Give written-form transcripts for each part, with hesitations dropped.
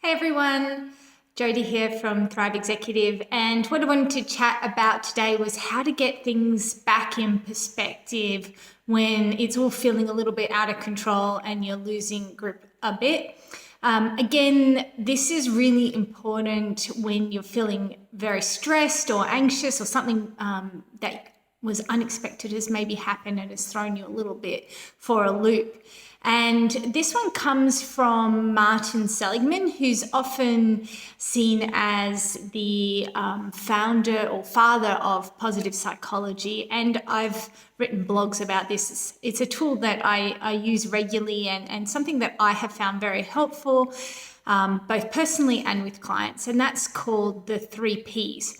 Hey everyone, Jodie here from Thrive Executive, and what I wanted to chat about today was how to get things back in perspective when it's all feeling a little bit out of control and you're losing grip a bit. Again, this is really important when you're feeling very stressed or anxious or something that was unexpected has maybe happened and has thrown you a little bit for a loop. And this one comes from Martin Seligman, who's often seen as the founder or father of positive psychology. And I've written blogs about this. It's a tool that I use regularly and something that I have found very helpful, both personally and with clients. And that's called the 3 Ps.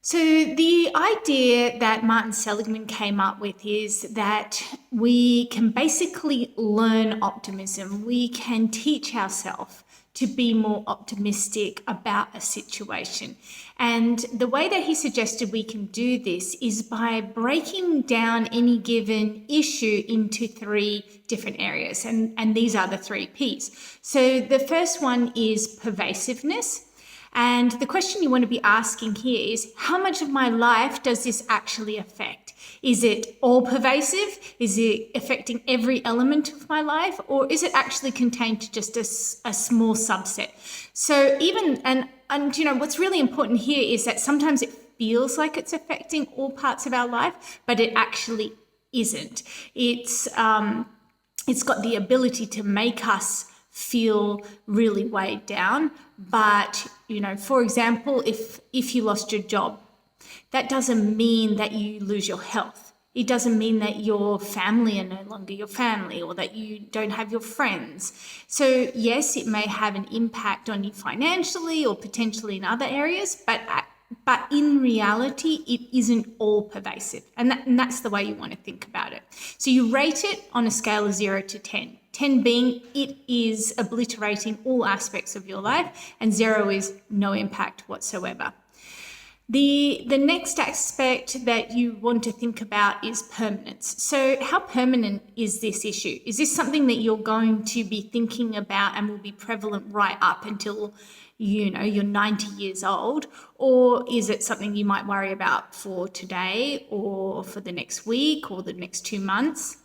So the idea that Martin Seligman came up with is that we can basically learn optimism. We can teach ourselves to be more optimistic about a situation. And the way that he suggested we can do this is by breaking down any given issue into 3 different areas. And these are the 3 Ps. So the first one is pervasiveness. And the question you want to be asking here is, how much of my life does this actually affect? Is it all pervasive? Is it affecting every element of my life? Or is it actually contained to just a small subset? So and you know, what's really important here is that sometimes it feels like it's affecting all parts of our life, but it actually isn't. It's got the ability to make us feel really weighed down. But, you know, for example, if you lost your job, that doesn't mean that you lose your health. It doesn't mean that your family are no longer your family or that you don't have your friends. So yes, it may have an impact on you financially or potentially in other areas, but in reality, it isn't all pervasive. And that's the way you want to think about it. So you rate it on a scale of 0 to 10. 10 being it is obliterating all aspects of your life, and 0 is no impact whatsoever. The next aspect that you want to think about is permanence. So how permanent is this issue? Is this something that you're going to be thinking about and will be prevalent right up until you're 90 years old? Or is it something you might worry about for today or for the next week or the next 2 months?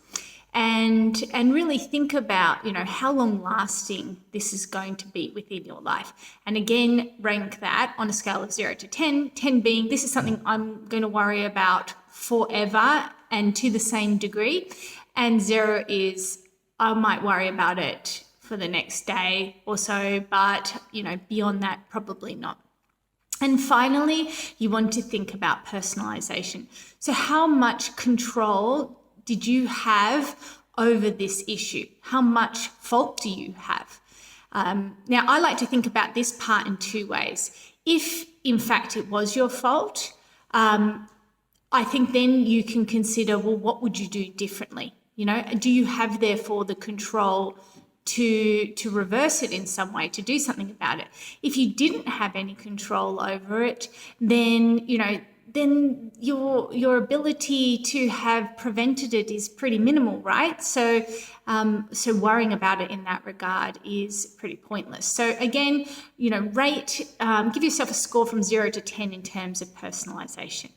And really think about, how long lasting this is going to be within your life. And again, rank that on a scale of 0 to 10, 10 being this is something I'm going to worry about forever and to the same degree. And 0 is I might worry about it for the next day or so, but, beyond that, probably not. And finally, you want to think about personalization. So how much control did you have over this issue? How much fault do you have? Now, I like to think about this part in 2 ways. If, in fact, it was your fault, I think then you can consider, well, what would you do differently? Do you have, therefore, the control to reverse it in some way, to do something about it? If you didn't have any control over it, then, then your ability to have prevented it is pretty minimal, right? So worrying about it in that regard is pretty pointless. So again, give yourself a score from 0 to 10 in terms of personalization.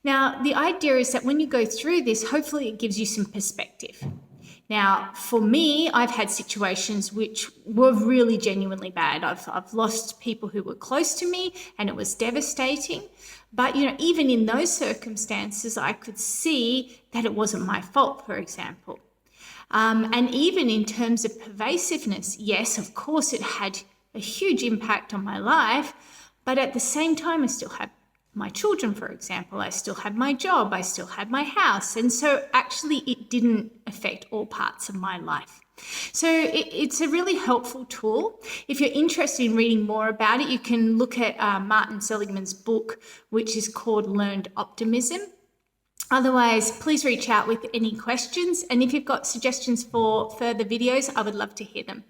Now, the idea is that when you go through this, hopefully it gives you some perspective. Now, for me, I've had situations which were really genuinely bad. I've lost people who were close to me and it was devastating. But, even in those circumstances, I could see that it wasn't my fault, for example. And even in terms of pervasiveness, yes, of course, it had a huge impact on my life. But at the same time, I still had my children, for example. I still had my job. I still had my house. And so actually it didn't affect all parts of my life. So it's a really helpful tool. If you're interested in reading more about it, you can look at Martin Seligman's book, which is called Learned Optimism. Otherwise, please reach out with any questions. And if you've got suggestions for further videos, I would love to hear them.